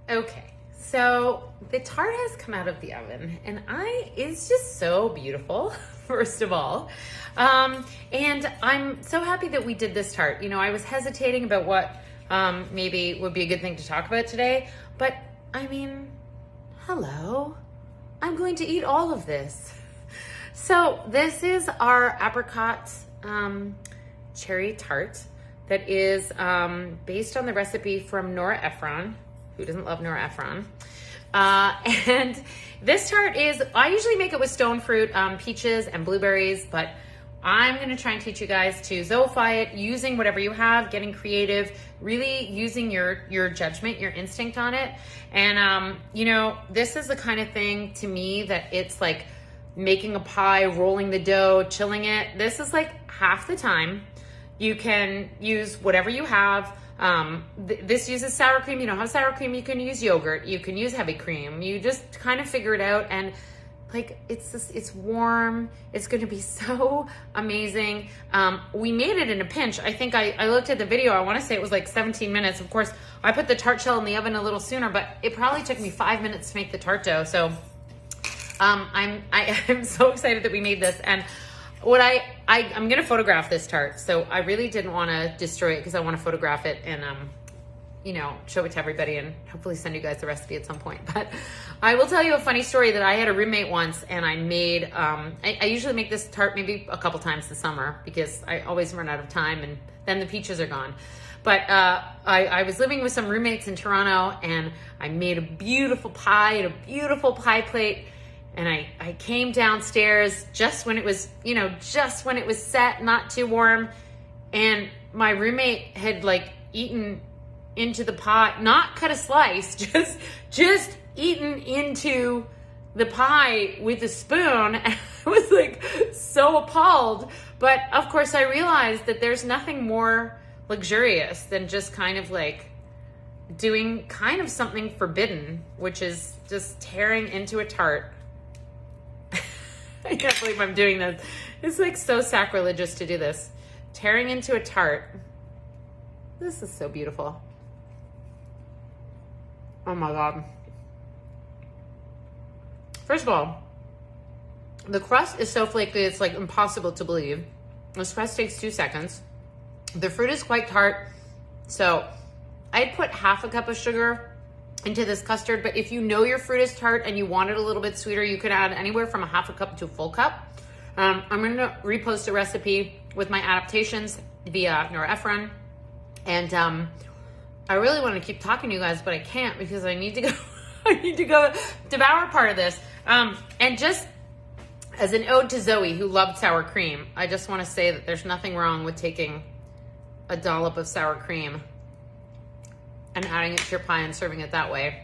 Okay, so the tart has come out of the oven and it's just so beautiful, first of all. And I'm so happy that we did this tart. You know, I was hesitating about what maybe would be a good thing to talk about today, but I mean, hello, I'm going to eat all of this. So this is our apricot cherry tart that is based on the recipe from Nora Ephron. Who doesn't love Nora Ephron? And this tart is, I usually make it with stone fruit, peaches and blueberries, but I'm gonna try and teach you guys to zoeify it using whatever you have, getting creative, really using your judgment, your instinct on it. And you know, this is the kind of thing to me that it's like making a pie, rolling the dough, chilling it. This is like half the time. You can use whatever you have. This uses sour cream. You don't have sour cream, you can use yogurt, you can use heavy cream. You just kind of figure it out, and like it's warm. It's going to be so amazing. We made it in a pinch. I think I looked at the video. I want to say it was like 17 minutes. Of course, I put the tart shell in the oven a little sooner, but it probably took me 5 minutes to make the tart dough. So I'm so excited that we made this. And what I'm gonna photograph this tart, so I really didn't want to destroy it because I want to photograph it and you know, show it to everybody and hopefully send you guys the recipe at some point. But I will tell you a funny story that I had a roommate once, and I made I usually make this tart maybe a couple times this summer because I always run out of time and then the peaches are gone. But I was living with some roommates in Toronto, and I made a beautiful pie and a beautiful pie plate. And I came downstairs just when it was, you know, just when it was set, not too warm. And my roommate had like eaten into the pie, not cut a slice, just eaten into the pie with a spoon. And I was like so appalled. But of course I realized that there's nothing more luxurious than just kind of like doing kind of something forbidden, which is just tearing into a tart. I can't believe I'm doing this. It's like so sacrilegious to do this. Tearing into a tart. This is so beautiful. Oh my God. First of all, the crust is so flaky, it's like impossible to believe. This crust takes 2 seconds. The fruit is quite tart. So I put half a cup of sugar into this custard, but if you know your fruit is tart and you want it a little bit sweeter, you could add anywhere from a half a cup to a full cup. I'm gonna repost a recipe with my adaptations via Nora Ephron. And I really want to keep talking to you guys, but I can't because I need to go I need to go devour part of this. And just as an ode to Zoe, who loved sour cream, I just want to say that there's nothing wrong with taking a dollop of sour cream and adding it to your pie and serving it that way.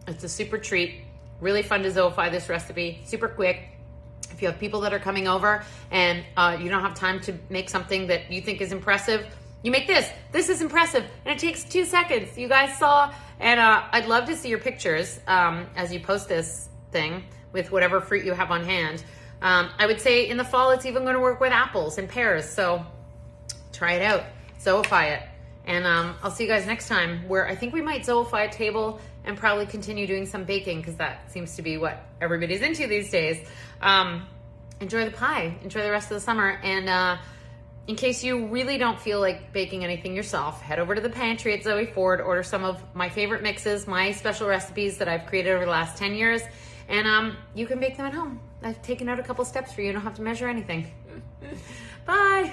It's a super treat. Really fun to zoeify this recipe. Super quick. If you have people that are coming over and you don't have time to make something that you think is impressive, you make this. This is impressive, and it takes 2 seconds. You guys saw, and I'd love to see your pictures as you post this thing with whatever fruit you have on hand. I would say in the fall, it's even going to work with apples and pears. So try it out. Zoeify it. And I'll see you guys next time, where I think we might zoeify a table and probably continue doing some baking, because that seems to be what everybody's into these days. Enjoy the pie. Enjoy the rest of the summer. And in case you really don't feel like baking anything yourself, head over to the pantry at Zoe Ford, order some of my favorite mixes, my special recipes that I've created over the last 10 years, and you can bake them at home. I've taken out a couple steps for you. You don't have to measure anything. Bye.